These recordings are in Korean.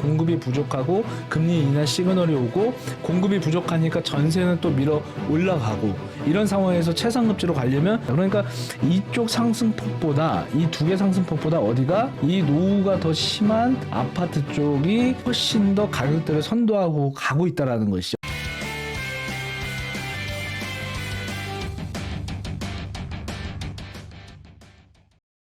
공급이 부족하고 금리 인하 시그널이 오고 공급이 부족하니까 전세는 또 밀어 올라가고 이런 상황에서 최상급지로 가려면 그러니까 이쪽 상승폭보다 이 두 개 상승폭보다 어디가 이 노후가 더 심한 아파트 쪽이 훨씬 더 가격대를 선도하고 가고 있다라는 것이죠.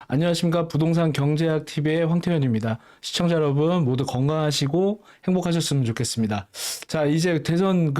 안녕하십니까. 부동산 경제학 TV의 황태현입니다. 시청자 여러분 모두 건강하시고 행복하셨으면 좋겠습니다. 자, 이제 대선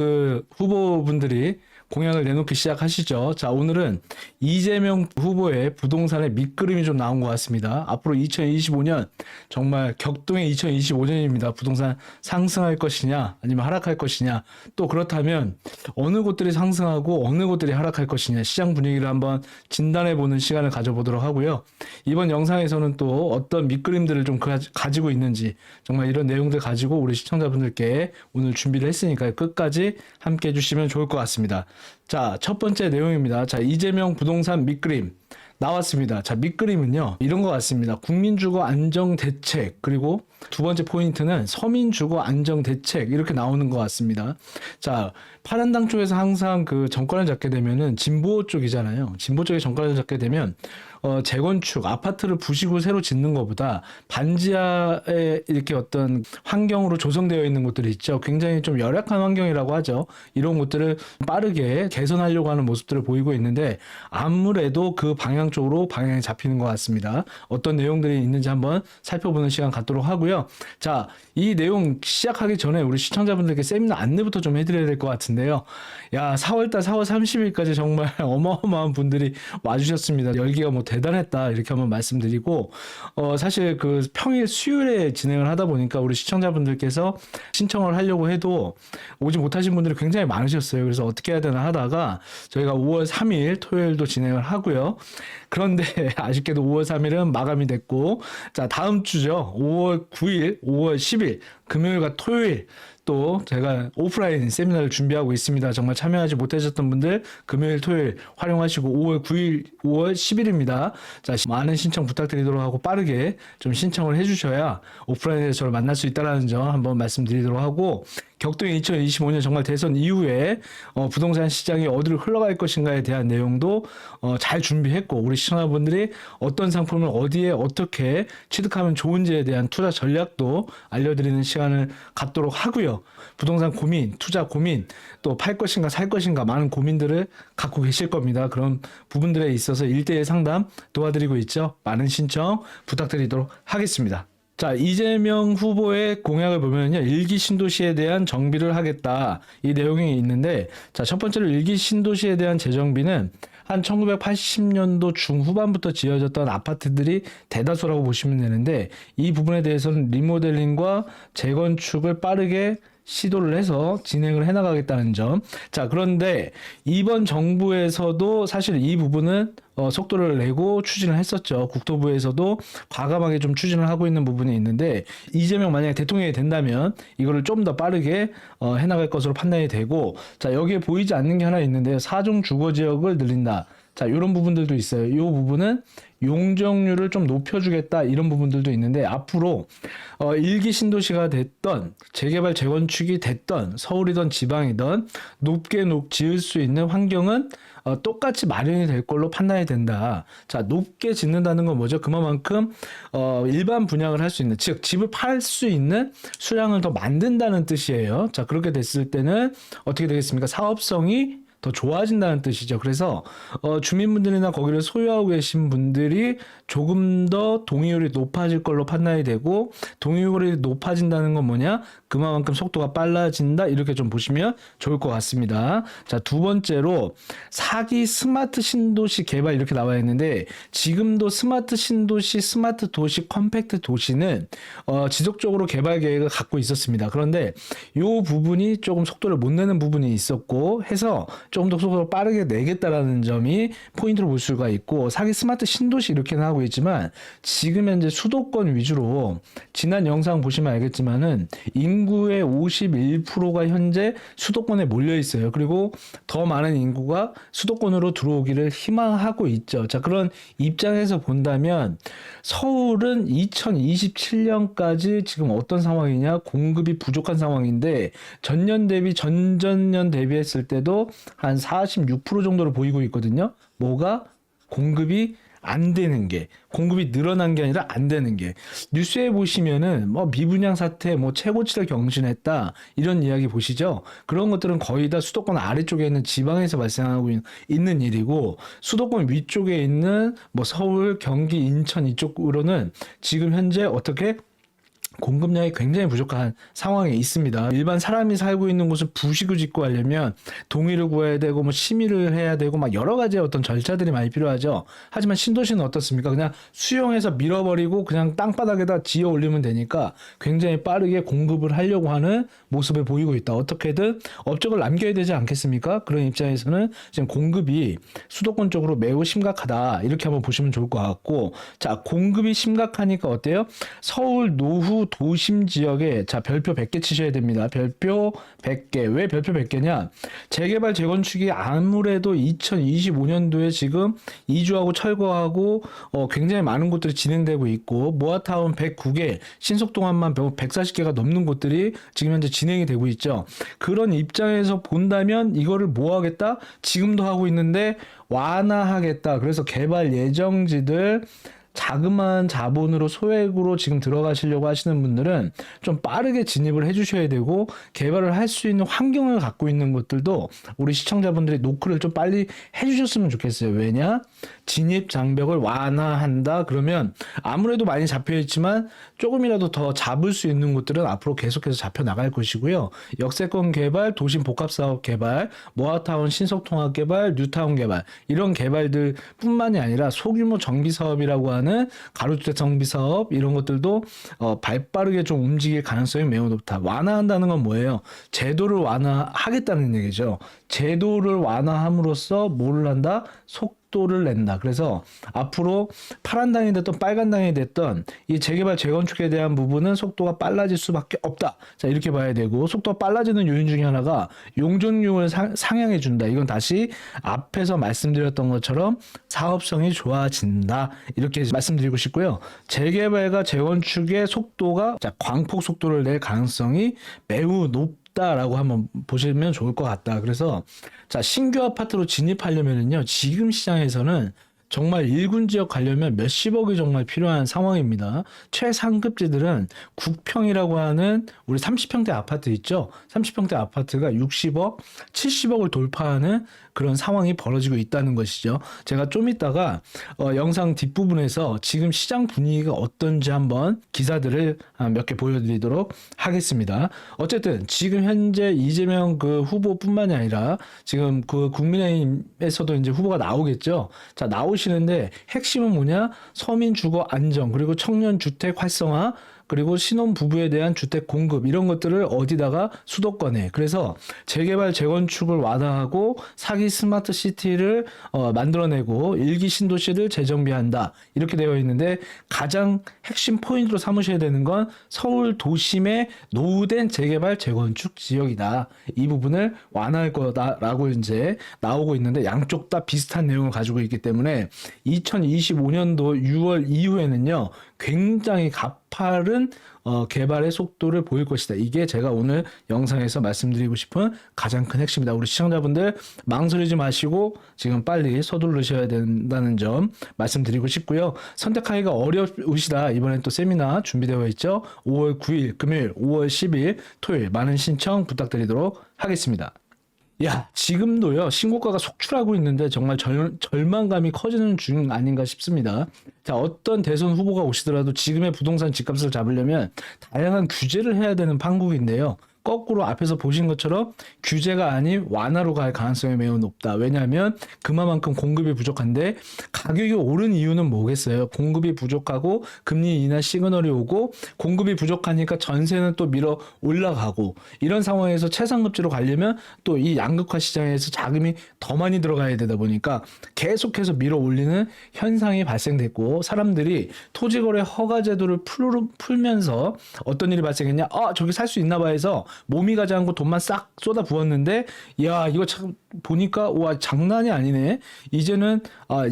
후보분들이 공약을 내놓기 시작하시죠. 자, 오늘은 이재명 후보의 부동산의 밑그림이 좀 나온 것 같습니다. 앞으로 2025년 정말 격동의 2025년입니다. 부동산 상승할 것이냐 아니면 하락할 것이냐, 또 그렇다면 어느 곳들이 상승하고 어느 곳들이 하락할 것이냐, 시장 분위기를 한번 진단해보는 시간을 가져보도록 하고요. 이번 영상에서는 또 어떤 밑그림들을 좀 가지고 있는지 정말 이런 내용들 가지고 우리 시청자분들께 오늘 준비를 했으니까요. 끝까지 함께 해주시면 좋을 것 같습니다. 자, 첫 번째 내용입니다. 자, 이재명 부동산 밑그림 나왔습니다. 자, 밑그림은요, 이런 것 같습니다. 국민주거 안정대책, 그리고 두 번째 포인트는 서민주거 안정대책, 이렇게 나오는 것 같습니다. 자, 파란당 쪽에서 항상 정권을 잡게 되면은 진보 쪽이잖아요. 진보 쪽에 정권을 잡게 되면 재건축, 아파트를 부시고 새로 짓는 것보다 반지하에 이렇게 어떤 환경으로 조성되어 있는 곳들이 있죠. 굉장히 좀 열악한 환경이라고 하죠. 이런 곳들을 빠르게 개선하려고 하는 모습들을 보이고 있는데 아무래도 그 방향 쪽으로 방향이 잡히는 것 같습니다. 어떤 내용들이 있는지 한번 살펴보는 시간 갖도록 하고요. 자, 이 내용 시작하기 전에 우리 시청자분들께 세미나 안내부터 좀 해드려야 될 것 같은데요. 야, 4월달 4월 30일까지 정말 어마어마한 분들이 와주셨습니다. 열기가 뭐 대단했다 이렇게 한번 말씀드리고, 사실 평일 수요일에 진행을 하다 보니까 우리 시청자분들께서 신청을 하려고 해도 오지 못하신 분들이 굉장히 많으셨어요. 그래서 어떻게 해야 되나 하다가 저희가 5월 3일 토요일도 진행을 하고요. 그런데 아쉽게도 5월 3일은 마감이 됐고, 자, 다음 주죠. 5월 9일, 5월 10일 금요일과 토요일 또 제가 오프라인 세미나를 준비하고 있습니다. 정말 참여하지 못하셨던 분들 금요일, 토요일 활용하시고 5월 9일, 5월 10일입니다. 자, 많은 신청 부탁드리도록 하고 빠르게 좀 신청을 해주셔야 오프라인에서 저를 만날 수 있다는 점 한번 말씀드리도록 하고, 격동의 2025년 정말 대선 이후에 부동산 시장이 어디로 흘러갈 것인가에 대한 내용도 잘 준비했고, 우리 시청자분들이 어떤 상품을 어디에 어떻게 취득하면 좋은지에 대한 투자 전략도 알려드리는 시간을 갖도록 하고요. 부동산 고민, 투자 고민, 또 팔 것인가 살 것인가 많은 고민들을 갖고 계실 겁니다. 그런 부분들에 있어서 1대1 상담 도와드리고 있죠. 많은 신청 부탁드리도록 하겠습니다. 자, 이재명 후보의 공약을 보면요, 일기 신도시에 대한 정비를 하겠다 이 내용이 있는데, 자, 첫 번째로 일기 신도시에 대한 재정비는 한 1980년도 중후반부터 지어졌던 아파트들이 대다수라고 보시면 되는데, 이 부분에 대해서는 리모델링과 재건축을 빠르게 시도를 해서 진행을 해나가겠다는 점. 자, 그런데 이번 정부에서도 사실 이 부분은 속도를 내고 추진을 했었죠. 국토부에서도 과감하게 좀 추진을 하고 있는 부분이 있는데, 이재명 만약에 대통령이 된다면 이거를 좀 더 빠르게 해나갈 것으로 판단이 되고, 자, 여기에 보이지 않는 게 하나 있는데요. 4종 주거지역을 늘린다. 자, 이런 부분들도 있어요. 이 부분은 용적률을 좀 높여주겠다 이런 부분들도 있는데, 앞으로 일기 신도시가 됐던 재개발 재건축이 됐던 서울이든 지방이든 높게 지을 수 있는 환경은 똑같이 마련이 될 걸로 판단이 된다. 자, 높게 짓는다는 건 뭐죠? 그만큼 일반 분양을 할 수 있는, 즉 집을 팔 수 있는 수량을 더 만든다는 뜻이에요. 자, 그렇게 됐을 때는 어떻게 되겠습니까? 사업성이 더 좋아진다는 뜻이죠. 그래서 주민분들이나 거기를 소유하고 계신 분들이 조금 더 동의율이 높아질 걸로 판단이 되고, 동의율이 높아진다는 건 뭐냐? 그만큼 속도가 빨라진다 이렇게 좀 보시면 좋을 것 같습니다. 자, 두 번째로 4기 스마트 신도시 개발 이렇게 나와 있는데, 지금도 스마트 신도시, 스마트 도시, 컴팩트 도시는 지속적으로 개발 계획을 갖고 있었습니다. 그런데 이 부분이 조금 속도를 못 내는 부분이 있었고 해서 조금 더 속도를 빠르게 내겠다라는 점이 포인트로 볼 수가 있고, 사기 스마트 신도시 이렇게는 하고 있지만 지금 현재 수도권 위주로 지난 영상 보시면 알겠지만은 인구의 51%가 현재 수도권에 몰려 있어요. 그리고 더 많은 인구가 수도권으로 들어오기를 희망하고 있죠. 자, 그런 입장에서 본다면 서울은 2027년까지 지금 어떤 상황이냐? 공급이 부족한 상황인데 전년 대비 전전년 대비했을 때도 한 46% 정도로 보이고 있거든요. 뭐가? 공급이 안 되는 게, 공급이 늘어난 게 아니라 안 되는 게. 뉴스에 보시면은 뭐 미분양 사태 뭐 최고치를 경신했다 이런 이야기 보시죠. 그런 것들은 거의 다 수도권 아래쪽에 있는 지방에서 발생하고 있는 일이고, 수도권 위쪽에 있는 뭐 서울, 경기, 인천 이쪽으로는 지금 현재 어떻게 공급량이 굉장히 부족한 상황에 있습니다. 일반 사람이 살고 있는 곳을 부식을 짓고 하려면 동의를 구해야 되고 뭐 심의를 해야 되고 막 여러 가지의 어떤 절차들이 많이 필요하죠. 하지만 신도시는 어떻습니까? 그냥 수용해서 밀어버리고 그냥 땅바닥에다 지어 올리면 되니까 굉장히 빠르게 공급을 하려고 하는 모습을 보이고 있다. 어떻게든 업적을 남겨야 되지 않겠습니까? 그런 입장에서는 지금 공급이 수도권 쪽으로 매우 심각하다. 이렇게 한번 보시면 좋을 것 같고, 자, 공급이 심각하니까 어때요? 서울 노후 도심 지역에 자 별표 100개 치셔야 됩니다. 별표 100개. 왜 별표 100개냐? 재개발 재건축이 아무래도 2025년도에 지금 이주하고 철거하고 굉장히 많은 곳들이 진행되고 있고, 모아타운 109개, 신속동안만 140개가 넘는 곳들이 지금 현재 진행이 되고 있죠. 그런 입장에서 본다면 이거를 뭐 하겠다? 지금도 하고 있는데 완화하겠다. 그래서 개발 예정지들 자그마한 자본으로 소액으로 지금 들어가시려고 하시는 분들은 좀 빠르게 진입을 해주셔야 되고, 개발을 할 수 있는 환경을 갖고 있는 것들도 우리 시청자분들이 노크를 좀 빨리 해주셨으면 좋겠어요. 왜냐? 진입 장벽을 완화한다 그러면 아무래도 많이 잡혀있지만 조금이라도 더 잡을 수 있는 곳들은 앞으로 계속해서 잡혀 나갈 것이고요. 역세권 개발, 도심 복합사업 개발, 모아타운 신속통합 개발, 뉴타운 개발, 이런 개발들 뿐만이 아니라 소규모 정비사업이라고 하는 가로주택 정비사업, 이런 것들도 발빠르게 좀 움직일 가능성이 매우 높다. 완화한다는 건 뭐예요? 제도를 완화하겠다는 얘기죠. 제도를 완화함으로써 뭐를 한다? 속도를 낸다. 그래서 앞으로 파란당이 됐던 빨간당이 됐던 이 재개발 재건축에 대한 부분은 속도가 빨라질 수밖에 없다. 자, 이렇게 봐야 되고, 속도가 빨라지는 요인 중에 하나가 용적률을 상향해 준다. 이건 다시 앞에서 말씀드렸던 것처럼 사업성이 좋아진다. 이렇게 말씀드리고 싶고요. 재개발과 재건축의 속도가 광폭 속도를 낼 가능성이 매우 높다라고 한번 보시면 좋을 것 같다. 그래서 자, 신규 아파트로 진입하려면요, 지금 시장에서는 정말 1군 지역 가려면 몇십억이 정말 필요한 상황입니다. 최상급지들은 국평이라고 하는 우리 30평대 아파트 있죠? 30평대 아파트가 60억, 70억을 돌파하는 그런 상황이 벌어지고 있다는 것이죠. 제가 좀 이따가 영상 뒷부분에서 지금 시장 분위기가 어떤지 한번 기사들을 몇 개 보여드리도록 하겠습니다. 어쨌든 지금 현재 이재명 그 후보뿐만이 아니라 지금 그 국민의힘에서도 이제 후보가 나오겠죠. 자, 나오시는데 핵심은 뭐냐? 서민 주거 안정, 그리고 청년 주택 활성화, 그리고 신혼 부부에 대한 주택 공급, 이런 것들을 어디다가? 수도권에. 그래서 재개발 재건축을 완화하고 사기 스마트 시티를 만들어내고 일기 신도시를 재정비한다. 이렇게 되어 있는데 가장 핵심 포인트로 삼으셔야 되는 건 서울 도심의 노후된 재개발 재건축 지역이다. 이 부분을 완화할 거다라고 이제 나오고 있는데, 양쪽 다 비슷한 내용을 가지고 있기 때문에 2025년도 6월 이후에는요, 굉장히 가파른 개발의 속도를 보일 것이다. 이게 제가 오늘 영상에서 말씀드리고 싶은 가장 큰 핵심이다. 우리 시청자분들 망설이지 마시고 지금 빨리 서두르셔야 된다는 점 말씀드리고 싶고요. 선택하기가 어려우시다. 이번엔 또 세미나 준비되어 있죠. 5월 9일 금요일, 5월 10일 토요일 많은 신청 부탁드리도록 하겠습니다. 야, 지금도요, 신고가가 속출하고 있는데 정말 절망감이 커지는 중 아닌가 싶습니다. 자, 어떤 대선 후보가 오시더라도 지금의 부동산 집값을 잡으려면 다양한 규제를 해야 되는 판국인데요. 거꾸로 앞에서 보신 것처럼 규제가 아닌 완화로 갈 가능성이 매우 높다. 왜냐하면 그만큼 공급이 부족한데 가격이 오른 이유는 뭐겠어요? 공급이 부족하고 금리 인하 시그널이 오고 공급이 부족하니까 전세는 또 밀어 올라가고 이런 상황에서 최상급지로 가려면 또 이 양극화 시장에서 자금이 더 많이 들어가야 되다 보니까 계속해서 밀어 올리는 현상이 발생됐고 사람들이 토지거래 허가 제도를 풀면서 어떤 일이 발생했냐? 저기 살 수 있나 봐 해서 몸이 가지 않고 돈만 싹 쏟아 부었는데 야 이거 참 보니까 와 장난이 아니네. 이제는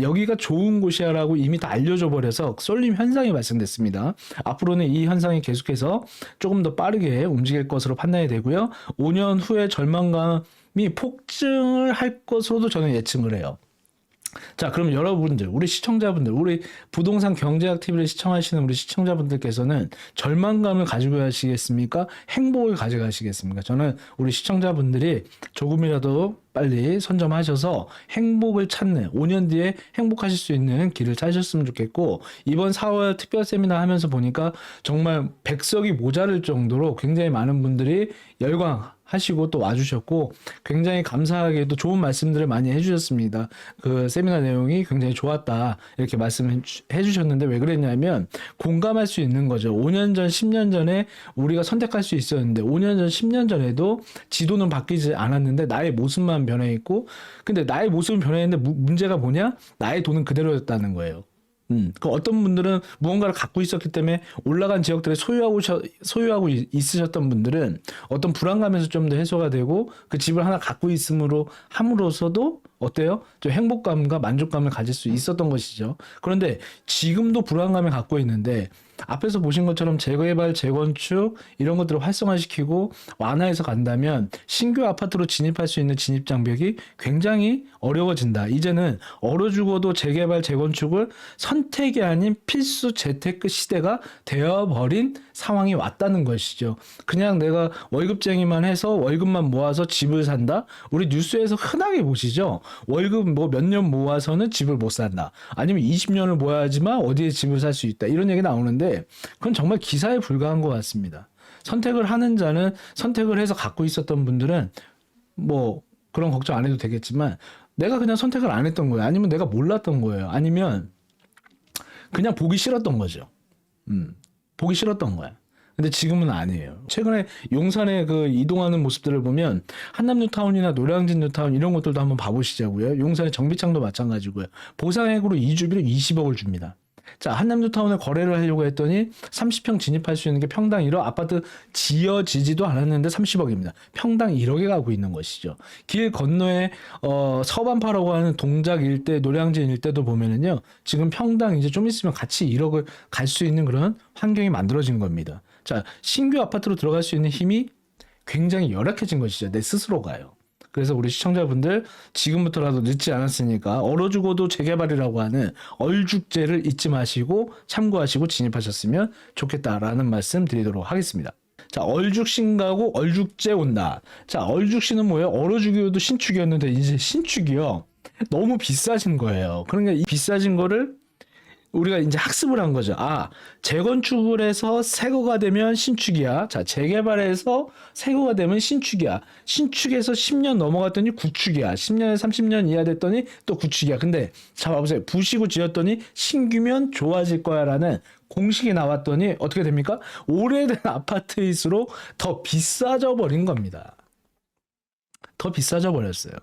여기가 좋은 곳이야라고 이미 다 알려져 버려서 쏠림 현상이 발생됐습니다. 앞으로는 이 현상이 계속해서 조금 더 빠르게 움직일 것으로 판단이 되고요. 5년 후에 절망감이 폭증을 할 것으로도 저는 예측을 해요. 자, 그럼 여러분들, 우리 시청자분들, 우리 부동산 경제학 TV를 시청하시는 우리 시청자분들께서는 절망감을 가지고 가시겠습니까? 행복을 가져가시겠습니까? 저는 우리 시청자분들이 조금이라도 빨리 선점하셔서 행복을 찾는 5년 뒤에 행복하실 수 있는 길을 찾으셨으면 좋겠고 이번 4월 특별 세미나 하면서 보니까 정말 100석이 모자랄 정도로 굉장히 많은 분들이 열광하시고 또 와주셨고 굉장히 감사하게도 좋은 말씀들을 많이 해주셨습니다. 그 세미나 내용이 굉장히 좋았다 이렇게 말씀해 주셨는데 왜 그랬냐면 공감할 수 있는 거죠. 5년 전 10년 전에 우리가 선택할 수 있었는데 5년 전 10년 전에도 지도는 바뀌지 않았는데 나의 모습만 변해 있고 근데 나의 모습은 변했는데 문제가 뭐냐? 나의 돈은 그대로였다는 거예요. 그 어떤 분들은 무언가를 갖고 있었기 때문에 올라간 지역들에 소유하고 있으셨던 분들은 어떤 불안감에서 좀 더 해소가 되고 그 집을 하나 갖고 함으로써도 어때요? 좀 행복감과 만족감을 가질 수 있었던 것이죠. 그런데 지금도 불안감을 갖고 있는데 앞에서 보신 것처럼 재개발, 재건축 이런 것들을 활성화시키고 완화해서 간다면 신규 아파트로 진입할 수 있는 진입 장벽이 굉장히 어려워진다. 이제는 얼어 죽어도 재개발, 재건축을 선택이 아닌 필수 재테크 시대가 되어버린 상황이 왔다는 것이죠. 그냥 내가 월급쟁이만 해서 월급만 모아서 집을 산다? 우리 뉴스에서 흔하게 보시죠. 월급 뭐 몇 년 모아서는 집을 못 산다. 아니면 20년을 모아야지만 어디에 집을 살 수 있다. 이런 얘기 나오는데 그건 정말 기사에 불과한 것 같습니다. 선택을 하는 자는 선택을 해서 갖고 있었던 분들은 뭐 그런 걱정 안 해도 되겠지만 내가 그냥 선택을 안 했던 거예요. 아니면 내가 몰랐던 거예요. 아니면 그냥 보기 싫었던 거죠. 보기 싫었던 거야. 근데 지금은 아니에요. 최근에 용산에 그 이동하는 모습들을 보면 한남 뉴타운이나 노량진 뉴타운 이런 것들도 한번 봐보시자고요. 용산의 정비창도 마찬가지고요. 보상액으로 이주비를 20억을 줍니다. 자, 한남 뉴타운에 거래를 하려고 했더니 30평 진입할 수 있는 게 평당 1억, 아파트 지어지지도 않았는데 30억입니다. 평당 1억에 가고 있는 것이죠. 길 건너에 서반파라고 하는 동작 일대, 노량진 일대도 보면은요. 지금 평당 이제 좀 있으면 같이 1억을 갈 수 있는 그런 환경이 만들어진 겁니다. 자, 신규 아파트로 들어갈 수 있는 힘이 굉장히 열악해진 것이죠. 내 스스로가요. 그래서 우리 시청자분들 지금부터라도 늦지 않았으니까 얼어 죽어도 재개발이라고 하는 얼죽제를 잊지 마시고 참고하시고 진입하셨으면 좋겠다라는 말씀 드리도록 하겠습니다. 자, 얼죽신가고 얼죽제 온다. 자, 얼죽신은 뭐예요? 얼어 죽여도 신축이었는데 이제 신축이요. 너무 비싸진 거예요. 그러니까 이 비싸진 거를 우리가 이제 학습을 한 거죠. 재건축을 해서 새거가 되면 신축이야. 자, 재개발해서 새거가 되면 신축이야. 신축에서 10년 넘어갔더니 구축이야. 10년에 30년 이하 됐더니 또 구축이야. 근데 자, 봐보세요. 부시고 지었더니 신규면 좋아질 거야라는 공식이 나왔더니 어떻게 됩니까? 오래된 아파트일수록 더 비싸져 버린 겁니다. 더 비싸져 버렸어요.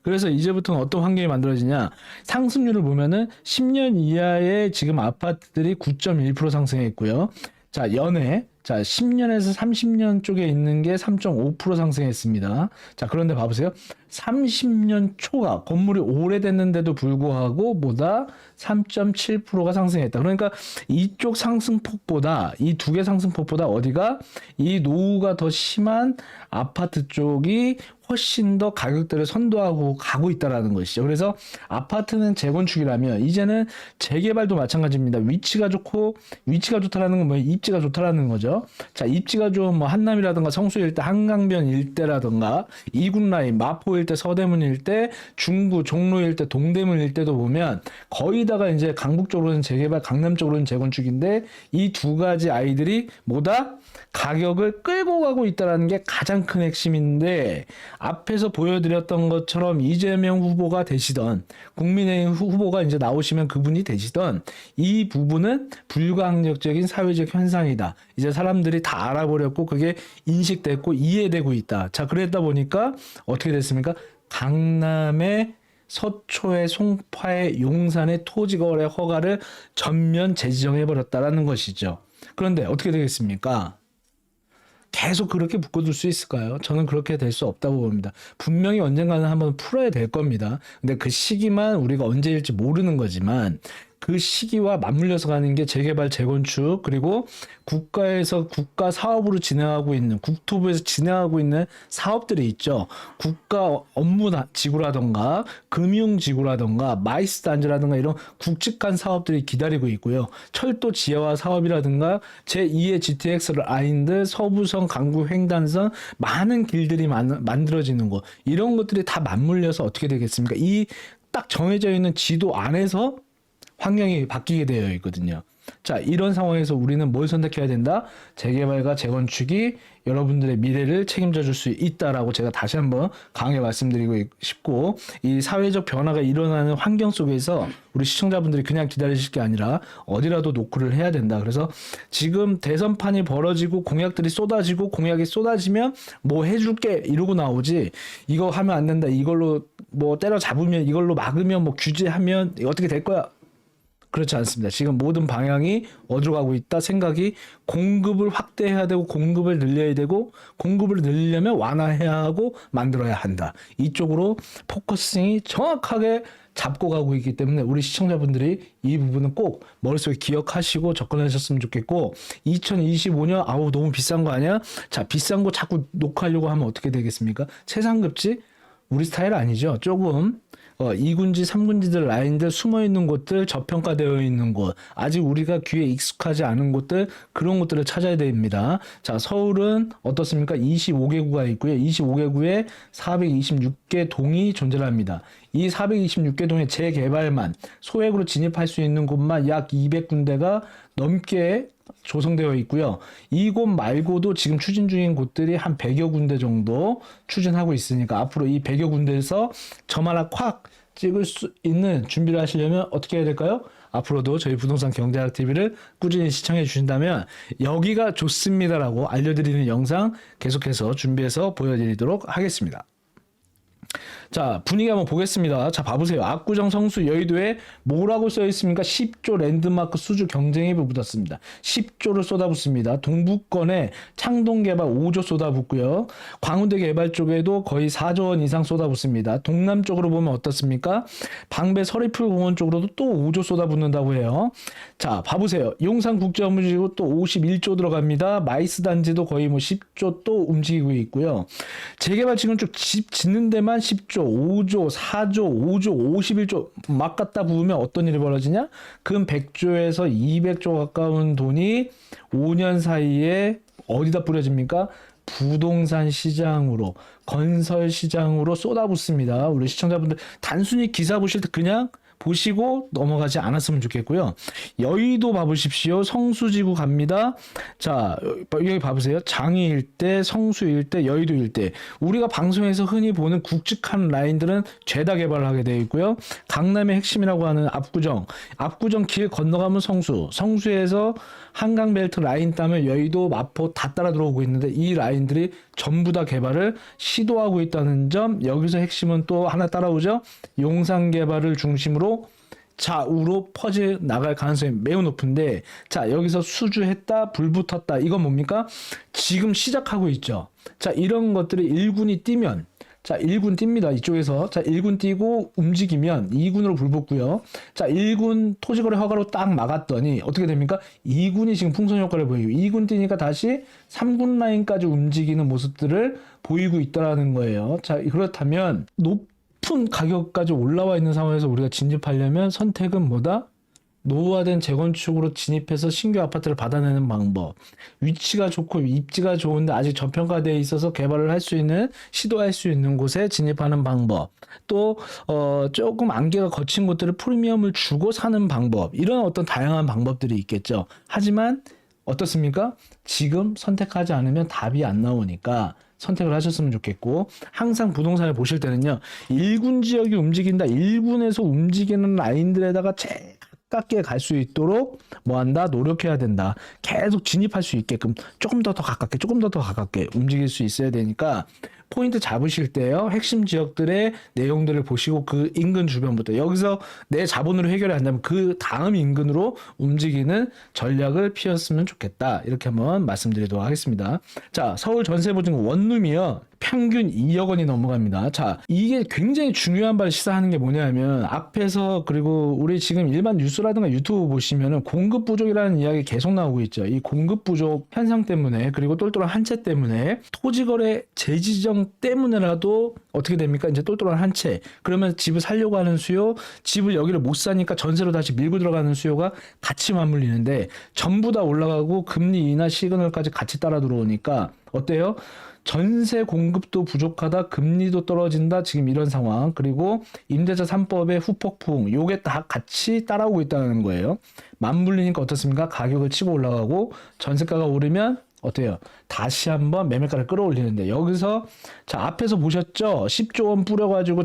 그래서 이제부터는 어떤 환경이 만들어지냐. 상승률을 보면은 10년 이하의 지금 아파트들이 9.1% 상승했고요. 자, 연에 10년에서 30년 쪽에 있는 게 3.5% 상승했습니다. 자, 그런데 봐보세요. 30년 초가 건물이 오래됐는데도 불구하고 보다 3.7%가 상승했다. 그러니까 이쪽 상승폭보다 이 두 개 상승폭보다 어디가 이 노후가 더 심한 아파트 쪽이 훨씬 더 가격대를 선도하고 가고 있다라는 것이죠. 그래서 아파트는 재건축이라면 이제는 재개발도 마찬가지입니다. 위치가 좋다라는 건 뭐예요? 입지가 좋다라는 거죠. 자, 입지가 좀 뭐 한남이라든가 성수 일대, 한강변 일대라든가 이군 라인, 마포 일대, 서대문 일대, 중구, 종로 일대, 동대문 일대도 보면 거의 다가 이제 강북 쪽으로는 재개발, 강남 쪽으로는 재건축인데 이 두 가지 아이들이 뭐다? 가격을 끌고 가고 있다는 게 가장 큰 핵심인데 앞에서 보여드렸던 것처럼 이재명 후보가 되시던 국민의힘 후보가 이제 나오시면 그분이 되시던 이 부분은 불가항력적인 사회적 현상이다. 이제 사람들이 다 알아버렸고 그게 인식됐고 이해되고 있다. 자, 그랬다 보니까 어떻게 됐습니까? 강남의 서초의 송파의 용산의 토지거래 허가를 전면 재지정해버렸다라는 것이죠. 그런데 어떻게 되겠습니까? 계속 그렇게 묶어둘 수 있을까요? 저는 그렇게 될 수 없다고 봅니다. 분명히 언젠가는 한번 풀어야 될 겁니다. 근데 그 시기만 우리가 언제일지 모르는 거지만 그 시기와 맞물려서 가는 게 재개발, 재건축, 그리고 국가에서 국가 사업으로 진행하고 있는, 국토부에서 진행하고 있는 사업들이 있죠. 국가 업무 지구라던가, 금융지구라던가, 마이스 단지라던가 이런 굵직한 사업들이 기다리고 있고요. 철도 지하화 사업이라든가, 제2의 GTX 라인들, 서부선, 강구 횡단선, 많은 길들이 만들어지는 거. 이런 것들이 다 맞물려서 어떻게 되겠습니까? 이 딱 정해져 있는 지도 안에서 환경이 바뀌게 되어 있거든요. 자, 이런 상황에서 우리는 뭘 선택해야 된다? 재개발과 재건축이 여러분들의 미래를 책임져 줄 수 있다라고 제가 다시 한번 강하게 말씀드리고 싶고, 이 사회적 변화가 일어나는 환경 속에서 우리 시청자분들이 그냥 기다리실 게 아니라 어디라도 노크를 해야 된다. 그래서 지금 대선판이 벌어지고 공약들이 쏟아지고 공약이 쏟아지면 뭐 해줄게 이러고 나오지, 이거 하면 안 된다, 이걸로 뭐 때려잡으면, 이걸로 막으면, 뭐 규제하면 어떻게 될 거야, 그렇지 않습니다. 지금 모든 방향이 어디로 가고 있다? 생각이 공급을 확대해야 되고 공급을 늘려야 되고 공급을 늘리려면 완화해야 하고 만들어야 한다. 이쪽으로 포커싱이 정확하게 잡고 가고 있기 때문에 우리 시청자분들이 이 부분은 꼭 머릿속에 기억하시고 접근하셨으면 좋겠고, 2025년 아우 너무 비싼 거 아니야? 자, 비싼 거 자꾸 녹화하려고 하면 어떻게 되겠습니까? 최상급지? 우리 스타일 아니죠. 조금 2군지, 3군지들 라인들 숨어있는 곳들, 저평가되어 있는 곳, 아직 우리가 귀에 익숙하지 않은 곳들, 그런 곳들을 찾아야 됩니다. 자, 서울은 어떻습니까? 25개구가 있고요. 25개구에 426개 동이 존재합니다. 이 426개 동의 재개발만, 소액으로 진입할 수 있는 곳만 약 200군데가 넘게 조성되어 있고요. 이곳 말고도 지금 추진 중인 곳들이 한 100여 군데 정도 추진하고 있으니까 앞으로 이 100여 군데에서 점 하나 콱 찍을 수 있는 준비를 하시려면 어떻게 해야 될까요? 앞으로도 저희 부동산 경제학 TV를 꾸준히 시청해 주신다면 여기가 좋습니다라고 알려드리는 영상 계속해서 준비해서 보여드리도록 하겠습니다. 자, 분위기 한번 보겠습니다. 자, 봐보세요. 압구정, 성수, 여의도에 뭐라고 써 있습니까? 10조 랜드마크 수주 경쟁입을 묻었습니다. 10조를 쏟아붓습니다. 동북권에 창동 개발 5조 쏟아붓고요. 광운대 개발 쪽에도 거의 4조 원 이상 쏟아붓습니다. 동남쪽으로 보면 어떻습니까? 방배 서리풀 공원 쪽으로도 또 5조 쏟아붓는다고 해요. 자, 봐보세요. 용산국제업무지구 또 51조 들어갑니다. 마이스 단지도 거의 뭐 10조 또 움직이고 있고요. 재개발 지금 쭉 집 짓는 데만 10조, 5조, 4조, 5조, 51조 막 갖다 부으면 어떤 일이 벌어지냐? 금 100조에서 200조 가까운 돈이 5년 사이에 어디다 뿌려집니까? 부동산 시장으로, 건설 시장으로 쏟아붓습니다. 우리 시청자분들 단순히 기사 보실 때 그냥 보시고 넘어가지 않았으면 좋겠고요. 여의도 봐보십시오. 성수지구 갑니다. 자, 여기 봐보세요. 장위 일대, 성수 일대, 여의도 일대. 우리가 방송에서 흔히 보는 굵직한 라인들은 죄다 개발을 하게 되어 있고요. 강남의 핵심이라고 하는 압구정, 압구정 길 건너가면 성수, 성수에서 한강벨트 라인 따면 여의도, 마포 다 따라 들어오고 있는데 이 라인들이 전부 다 개발을 시도하고 있다는 점, 여기서 핵심은 또 하나 따라오죠. 용산 개발을 중심으로 좌우로 퍼져 나갈 가능성이 매우 높은데, 자, 여기서 수주했다, 불 붙었다, 이건 뭡니까? 지금 시작하고 있죠. 자, 이런 것들이 1군이 뛰면, 자, 1군 뜁니다. 이쪽에서. 자, 1군 뛰고 움직이면 2군으로 불 붙고요. 자, 1군 토지거래 허가로 딱 막았더니 어떻게 됩니까? 2군이 지금 풍선 효과를 보이고 2군 뛰니까 다시 3군 라인까지 움직이는 모습들을 보이고 있다는 거예요. 자, 그렇다면 높은 가격까지 올라와 있는 상황에서 우리가 진입하려면 선택은 뭐다? 노후화된 재건축으로 진입해서 신규 아파트를 받아내는 방법, 위치가 좋고 입지가 좋은데 아직 저평가되어 있어서 개발을 할 수 있는, 시도할 수 있는 곳에 진입하는 방법, 또 조금 안개가 거친 곳들을 프리미엄을 주고 사는 방법, 이런 어떤 다양한 방법들이 있겠죠. 하지만 어떻습니까? 지금 선택하지 않으면 답이 안 나오니까 선택을 하셨으면 좋겠고, 항상 부동산을 보실 때는요, 1군 지역이 움직인다, 1군에서 움직이는 라인들에다가 제일 가깝게 갈 수 있도록 뭐 한다? 노력해야 된다. 계속 진입할 수 있게끔 조금 더 가깝게, 조금 더 가깝게 움직일 수 있어야 되니까, 포인트 잡으실 때요, 핵심 지역들의 내용들을 보시고 그 인근 주변부터, 여기서 내 자본으로 해결을 한다면 그 다음 인근으로 움직이는 전략을 피웠으면 좋겠다. 이렇게 한번 말씀드리도록 하겠습니다. 자, 서울 전세보증 원룸이요, 평균 2억 원이 넘어갑니다. 자, 이게 굉장히 중요한 바를 시사하는 게 뭐냐면, 앞에서, 그리고 우리 지금 일반 뉴스라든가 유튜브 보시면은 공급 부족이라는 이야기 계속 나오고 있죠. 이 공급 부족 현상 때문에, 그리고 똘똘한 한 채 때문에, 토지거래 재지정 때문에라도 어떻게 됩니까? 이제 똘똘한 한 채. 그러면 집을 살려고 하는 수요, 집을 여기를 못 사니까 전세로 다시 밀고 들어가는 수요가 같이 맞물리는데, 전부 다 올라가고 금리 인하 시그널까지 같이 따라 들어오니까 어때요? 전세 공급도 부족하다, 금리도 떨어진다, 지금 이런 상황. 그리고 임대차 3법의 후폭풍, 요게 다 같이 따라오고 있다는 거예요. 맞물리니까 어떻습니까? 가격을 치고 올라가고, 전세가가 오르면 어때요? 다시 한번 매매가를 끌어올리는데, 여기서 자, 앞에서 보셨죠? 10조 원 뿌려가지고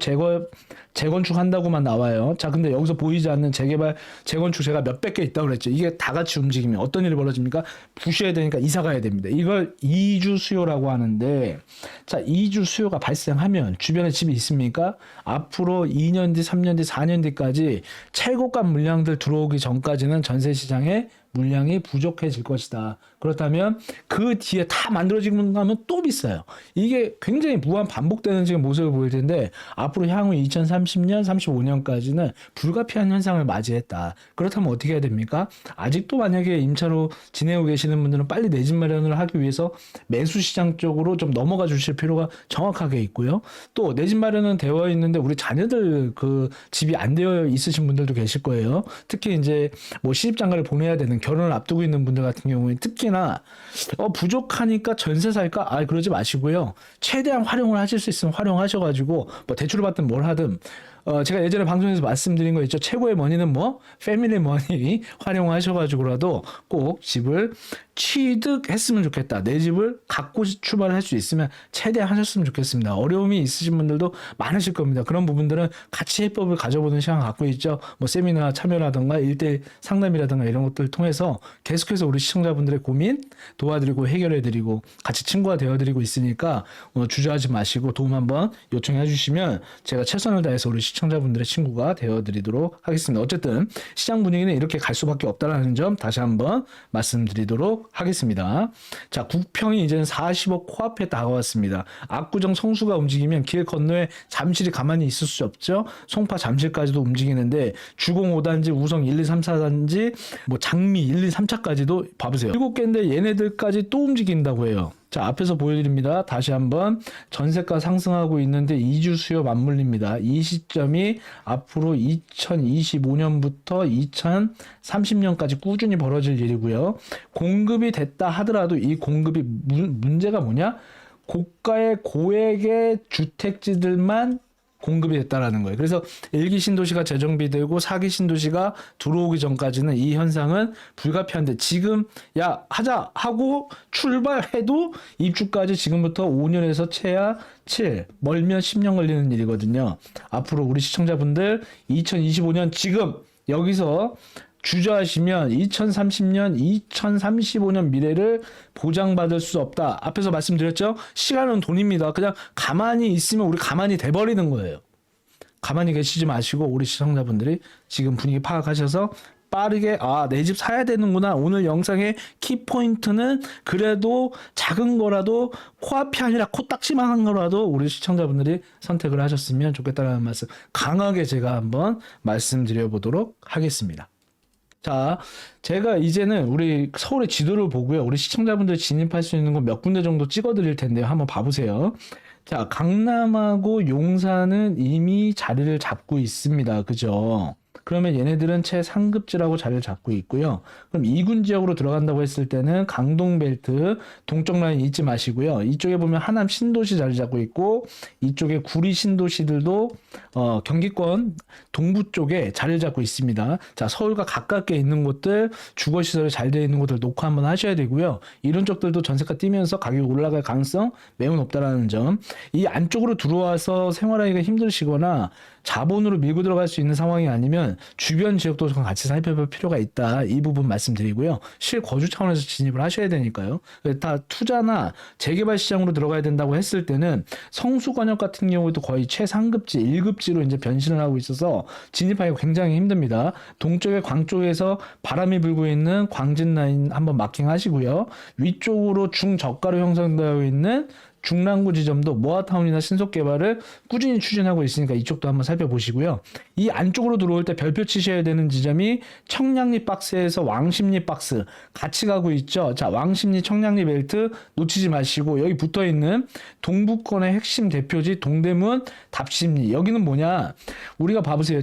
재건축 한다고만 나와요. 자, 근데 여기서 보이지 않는 재개발, 재건축 제가 몇백 개 있다고 그랬죠. 이게 다 같이 움직이면 어떤 일이 벌어집니까? 부셔야 되니까 이사 가야 됩니다. 이걸 이주 수요라고 하는데, 자, 이주 수요가 발생하면 주변에 집이 있습니까? 앞으로 2년 뒤, 3년 뒤, 4년 뒤까지 최고가 물량들 들어오기 전까지는 전세 시장에 물량이 부족해질 것이다. 그렇다면 그 뒤에 다 만들어지고 나면 또 비싸요. 이게 굉장히 무한 반복되는 지금 모습을 보일 텐데, 앞으로 향후 2030년, 35년까지는 불가피한 현상을 맞이했다. 그렇다면 어떻게 해야 됩니까? 아직도 만약에 임차로 지내고 계시는 분들은 빨리 내 집 마련을 하기 위해서 매수 시장 쪽으로 좀 넘어가 주실 필요가 정확하게 있고요. 또 내 집 마련은 되어 있는데 우리 자녀들 그 집이 안 되어 있으신 분들도 계실 거예요. 특히 이제 뭐 시집장가를 보내야 되는, 결혼을 앞두고 있는 분들 같은 경우에 특히나 부족하니까 전세 살까? 그러지 마시고요. 최대한 활용을 하실 수 있으면 활용하셔가지고 뭐 대출을 받든 뭘 하든, 제가 예전에 방송에서 말씀드린 거 있죠. 최고의 머니는 뭐? 패밀리 머니 활용하셔가지고라도 꼭 집을 취득했으면 좋겠다. 내 집을 갖고 출발할 수 있으면 최대한 하셨으면 좋겠습니다. 어려움이 있으신 분들도 많으실 겁니다. 그런 부분들은 같이 해법을 가져보는 시간 갖고 있죠. 뭐 세미나 참여라든가 1대1 상담이라든가 이런 것들을 통해서 계속해서 우리 시청자분들의 고민 도와드리고 해결해드리고 같이 친구가 되어드리고 있으니까 주저하지 마시고 도움 한번 요청해 주시면 제가 최선을 다해서 우리 시청자분들의 친구가 되어드리도록 하겠습니다. 어쨌든 시장 분위기는 이렇게 갈 수밖에 없다는 점 다시 한번 말씀드리도록 하겠습니다. 자, 국평이 이제는 40억 코앞에 다가왔습니다. 압구정 성수가 움직이면 길 건너에 잠실이 가만히 있을 수 없죠. 송파 잠실까지도 움직이는데 주공 5단지, 우성 1, 2, 3, 4단지, 뭐 장미 1, 2, 3차까지도 봐보세요. 7개인데 얘네들까지 또 움직인다고 해요. 자, 앞에서 보여드립니다. 다시 한번 전세가 상승하고 있는데 이주 수요 맞물립니다. 이 시점이 앞으로 2025년부터 2030년까지 꾸준히 벌어질 일이고요. 공급이 됐다 하더라도 이 공급이 문제가 뭐냐? 고가의 고액의 주택지들만 공급이 됐다라는 거예요. 그래서 1기 신도시가 재정비되고 4기 신도시가 들어오기 전까지는 이 현상은 불가피한데, 지금 야 하자 하고 출발해도 입주까지 지금부터 5년에서 최하 7, 멀면 10년 걸리는 일이거든요. 앞으로 우리 시청자분들 2025년 지금 여기서 주저하시면 2030년, 2035년 미래를 보장받을 수 없다. 앞에서 말씀드렸죠? 시간은 돈입니다. 그냥 가만히 있으면 우리 가만히 돼버리는 거예요. 가만히 계시지 마시고 우리 시청자분들이 지금 분위기 파악하셔서 빠르게 내 집 사야 되는구나. 오늘 영상의 키포인트는 그래도 작은 거라도 코앞이 아니라 코딱지만한 거라도 우리 시청자분들이 선택을 하셨으면 좋겠다는 말씀 강하게 제가 한번 말씀드려 보도록 하겠습니다. 자, 제가 이제는 우리 서울의 지도를 보고요. 우리 시청자분들 진입할 수 있는 곳 몇 군데 정도 찍어 드릴 텐데요. 한번 봐보세요. 자, 강남하고 용산은 이미 자리를 잡고 있습니다. 그죠? 그러면 얘네들은 최상급지라고 자리를 잡고 있고요. 그럼 2군 지역으로 들어간다고 했을 때는 강동벨트 동쪽 라인 잊지 마시고요. 이쪽에 보면 하남 신도시 자리 잡고 있고 이쪽에 구리 신도시들도 경기권 동부 쪽에 자리를 잡고 있습니다. 자, 서울과 가깝게 있는 곳들, 주거시설이 잘 되어 있는 곳들 녹화 한번 하셔야 되고요. 이런 쪽들도 전세가 뛰면서 가격이 올라갈 가능성 매우 높다라는 점. 이 안쪽으로 들어와서 생활하기가 힘드시거나 자본으로 밀고 들어갈 수 있는 상황이 아니면 주변 지역도 좀 같이 살펴볼 필요가 있다. 이 부분 말씀드리고요. 실거주 차원에서 진입을 하셔야 되니까요. 다 투자나 재개발 시장으로 들어가야 된다고 했을 때는 성수권역 같은 경우도 거의 최상급지, 1급지로 이제 변신을 하고 있어서 진입하기가 굉장히 힘듭니다. 동쪽에 광 쪽에서 바람이 불고 있는 광진 라인 한번 마킹하시고요. 위쪽으로 중저가로 형성되어 있는 중랑구 지점도 모아타운이나 신속 개발을 꾸준히 추진하고 있으니까 이쪽도 한번 살펴보시고요. 이 안쪽으로 들어올 때 별표 치셔야 되는 지점이 청량리 박스에서 왕십리 박스 같이 가고 있죠. 자, 왕십리 청량리 벨트 놓치지 마시고 여기 붙어 있는 동부권의 핵심 대표지 동대문 답심리. 여기는 뭐냐? 우리가 봐보세요.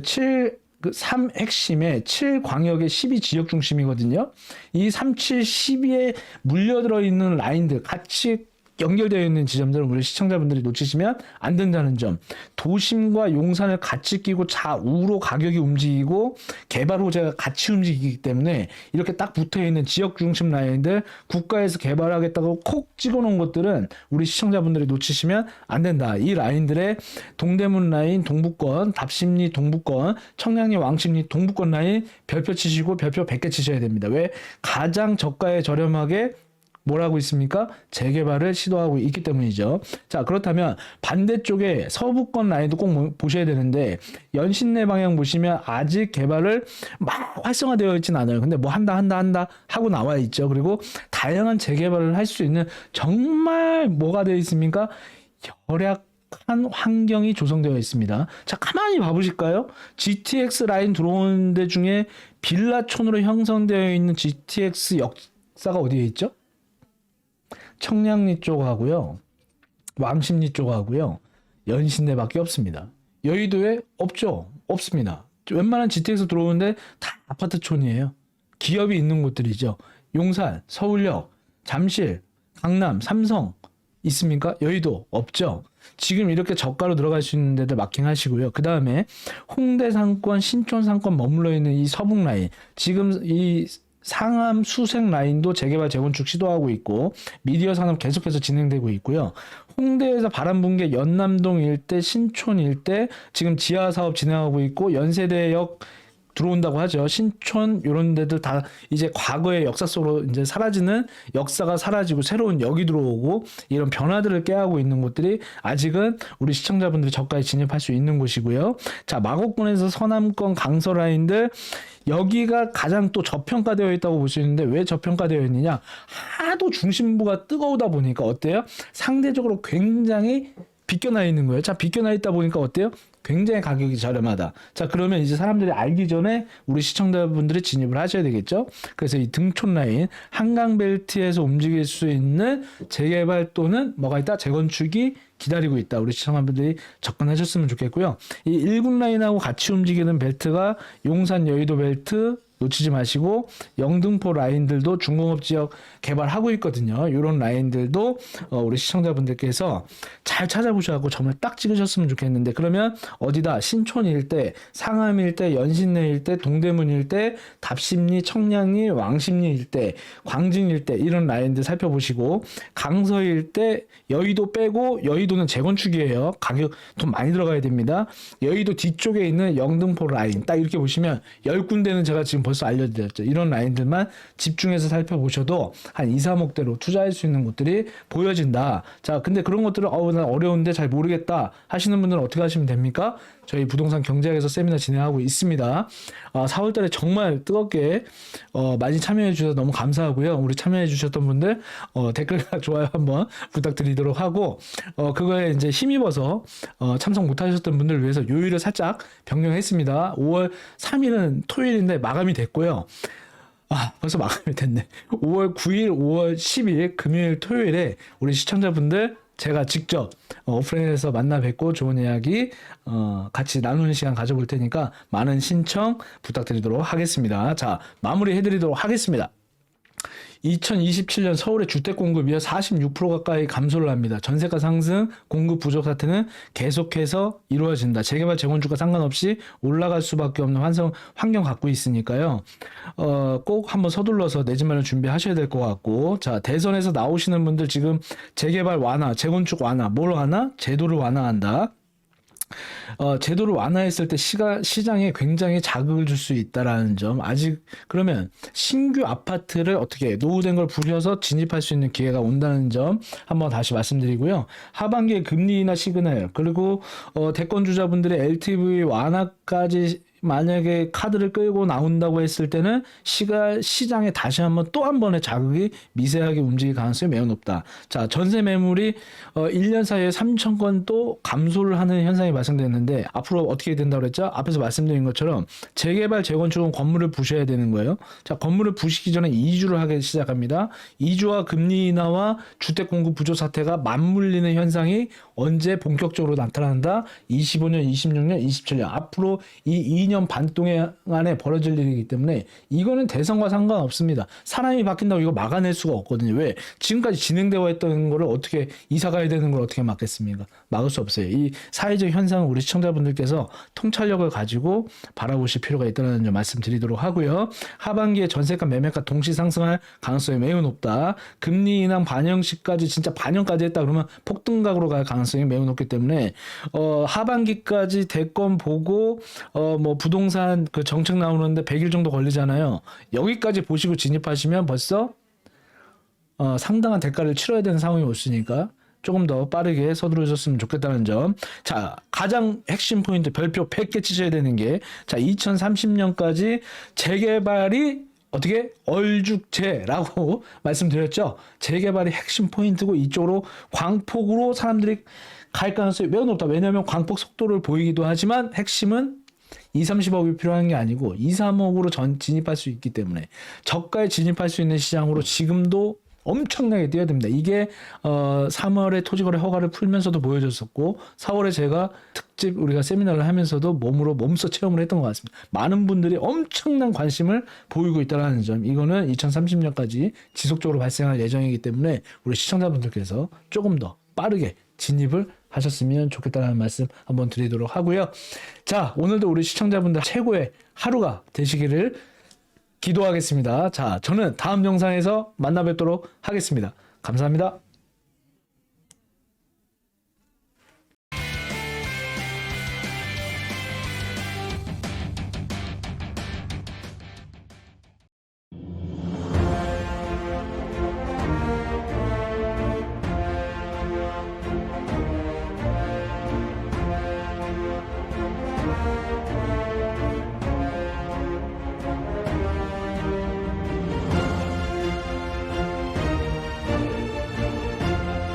3 핵심에 7광역의 12 지역 중심이거든요. 이 3, 7, 12에 물려들어 있는 라인들 같이 연결되어 있는 지점들은 우리 시청자분들이 놓치시면 안 된다는 점. 도심과 용산을 같이 끼고 좌우로 가격이 움직이고 개발 호재가 같이 움직이기 때문에 이렇게 딱 붙어있는 지역 중심 라인들 국가에서 개발하겠다고 콕 찍어놓은 것들은 우리 시청자분들이 놓치시면 안 된다. 이 라인들의 동대문 라인 동부권, 답심리 동부권, 청량리 왕십리 동부권 라인 별표 치시고 별표 100개 치셔야 됩니다. 왜? 가장 저가에 저렴하게 뭐라고 있습니까? 재개발을 시도하고 있기 때문이죠. 자, 그렇다면 반대쪽에 서부권 라인도 꼭 보셔야 되는데 연신내 방향 보시면 아직 개발을 막 활성화되어 있진 않아요. 근데 뭐 한다 하고 나와 있죠. 그리고 다양한 재개발을 할 수 있는 정말 뭐가 되어 있습니까? 열악한 환경이 조성되어 있습니다. 자, 가만히 봐보실까요? GTX 라인 들어오는 데 중에 빌라촌으로 형성되어 있는 GTX 역사가 어디에 있죠? 청량리 쪽하고요, 왕십리 쪽하고요, 연신내밖에 없습니다. 여의도에 없죠? 없습니다. 웬만한 GTX 들어오는데 다 아파트촌이에요. 기업이 있는 곳들이죠. 용산, 서울역, 잠실, 강남, 삼성 있습니까? 여의도 없죠. 지금 이렇게 저가로 들어갈 수 있는 데들 마킹하시고요. 그 다음에 홍대 상권, 신촌 상권 머물러 있는 이 서북 라인, 지금 이 상암 수색 라인도 재개발 재건축 시도하고 있고 미디어 산업 계속해서 진행되고 있고요. 홍대에서 바람 분 게 연남동 일대, 신촌 일대 지금 지하 사업 진행하고 있고 연세대역 들어온다고 하죠. 신촌 이런 데들 다 이제 과거의 역사 속으로 이제 사라지는 역사가 사라지고 새로운 역이 들어오고 이런 변화들을 꾀하고 있는 곳들이 아직은 우리 시청자분들이 저가에 진입할 수 있는 곳이고요. 자, 마곡권에서 서남권 강서 라인들 여기가 가장 또 저평가되어 있다고 볼 수 있는데 왜 저평가되어 있느냐? 하도 중심부가 뜨거우다 보니까 어때요? 상대적으로 굉장히 비껴나 있는 거예요. 자, 비껴나 있다 보니까 어때요? 굉장히 가격이 저렴하다. 자, 그러면 이제 사람들이 알기 전에 우리 시청자분들이 진입을 하셔야 되겠죠. 그래서 이 등촌 라인 한강벨트에서 움직일 수 있는 재개발 또는 뭐가 있다? 재건축이 기다리고 있다. 우리 시청자분들이 접근하셨으면 좋겠고요. 이 1군 라인하고 같이 움직이는 벨트가 용산 여의도 벨트 놓치지 마시고 영등포 라인들도 중공업 지역 개발하고 있거든요. 이런 라인들도 우리 시청자분들께서 잘 찾아보셔서 점을 딱 찍으셨으면 좋겠는데 그러면 어디다? 신촌 일대, 상암 일대, 연신내 일대, 동대문 일대, 답심리, 청량리, 왕십리 일대, 광진 일대 이런 라인들 살펴보시고 강서 일대, 여의도 빼고 여의도는 재건축이에요. 가격 돈 많이 들어가야 됩니다. 여의도 뒤쪽에 있는 영등포 라인 딱 이렇게 보시면 10군데는 제가 지금 벌써 알려드렸죠. 이런 라인들만 집중해서 살펴보셔도 한 2, 3억대로 투자할 수 있는 곳들이 보여진다. 자, 근데 그런 것들을 난 어려운데 잘 모르겠다 하시는 분들은 어떻게 하시면 됩니까? 저희 부동산 경제학에서 세미나 진행하고 있습니다. 4월달에 정말 뜨겁게 많이 참여해 주셔서 너무 감사하고요. 우리 참여해 주셨던 분들 댓글과 좋아요 한번 부탁드리도록 하고 그거에 이제 힘입어서 참석 못하셨던 분들을 위해서 요일을 살짝 변경했습니다. 5월 3일은 토요일인데 마감이 됐고요. 벌써 마감이 됐네. 5월 9일, 5월 10일 금요일, 토요일에 우리 시청자분들 제가 직접 오프라인에서 만나 뵙고 좋은 이야기 같이 나누는 시간 가져볼 테니까 많은 신청 부탁드리도록 하겠습니다. 자, 마무리 해드리도록 하겠습니다. 2027년 서울의 주택 공급이 46% 가까이 감소를 합니다. 전세가 상승, 공급 부족 사태는 계속해서 이루어진다. 재개발, 재건축과 상관없이 올라갈 수밖에 없는 환경 갖고 있으니까요. 꼭 한번 서둘러서 내 집 마련 준비하셔야 될 것 같고, 자, 대선에서 나오시는 분들 지금 재개발 완화, 재건축 완화, 뭘 완화? 제도를 완화한다. 제도를 완화했을 때 시장에 굉장히 자극을 줄 수 있다라는 점. 아직 그러면 신규 아파트를 어떻게 노후된 걸 부셔서 진입할 수 있는 기회가 온다는 점 한번 다시 말씀드리고요. 하반기에 금리 인하 시그널 그리고 대권 주자분들의 LTV 완화까지 만약에 카드를 끌고 나온다고 했을 때는 시장에 다시 한번 또 한 번의 자극이 미세하게 움직일 가능성이 매우 높다. 자, 전세 매물이 1년 사이에 3천 건 또 감소를 하는 현상이 발생됐는데 앞으로 어떻게 된다고 그랬죠? 앞에서 말씀드린 것처럼 재개발, 재건축은 건물을 부셔야 되는 거예요. 자, 건물을 부시기 전에 이주를 하기 시작합니다. 이주와 금리 인하와 주택 공급 부족 사태가 맞물리는 현상이 언제 본격적으로 나타난다? 25년, 26년, 27년 앞으로 이 2년 반 동안 안에 벌어질 일이기 때문에 이거는 대선과 상관없습니다. 사람이 바뀐다고 이거 막아낼 수가 없거든요. 왜? 지금까지 진행되어 있던 거를 어떻게 이사 가야 되는 걸 어떻게 막겠습니까? 막을 수 없어요. 이 사회적 현상을 우리 시청자분들께서 통찰력을 가지고 바라보실 필요가 있다는 점 말씀드리도록 하고요. 하반기에 전세가 매매가 동시 상승할 가능성이 매우 높다. 금리 인하 반영 시까지 진짜 반영까지 했다 그러면 폭등각으로 갈 가능성이 매우 높기 때문에 하반기까지 대권 보고 뭐 부동산 그 정책 나오는데 100일 정도 걸리잖아요. 여기까지 보시고 진입하시면 벌써 상당한 대가를 치러야 되는 상황이 올수니까 조금 더 빠르게 서두르셨으면 좋겠다는 점. 자, 가장 핵심 포인트 별표 100개 치셔야 되는 게, 자, 2030년까지 재개발이 어떻게 얼죽제라고 말씀드렸죠. 재개발이 핵심 포인트고 이쪽으로 광폭으로 사람들이 갈 가능성이 매우 높다. 왜냐하면 광폭 속도를 보이기도 하지만 핵심은 2, 30억이 필요한 게 아니고 2, 3억으로 진입할 수 있기 때문에 저가에 진입할 수 있는 시장으로 지금도 엄청나게 뛰어야 됩니다. 이게 3월에 토지거래 허가를 풀면서도 보여줬었고 4월에 제가 특집 우리가 세미나를 하면서도 몸소 체험을 했던 것 같습니다. 많은 분들이 엄청난 관심을 보이고 있다는 점, 이거는 2030년까지 지속적으로 발생할 예정이기 때문에 우리 시청자분들께서 조금 더 빠르게 진입을 하셨으면 좋겠다는 말씀 한번 드리도록 하고요. 자, 오늘도 우리 시청자분들 최고의 하루가 되시기를 기도하겠습니다. 자, 저는 다음 영상에서 만나 뵙도록 하겠습니다. 감사합니다.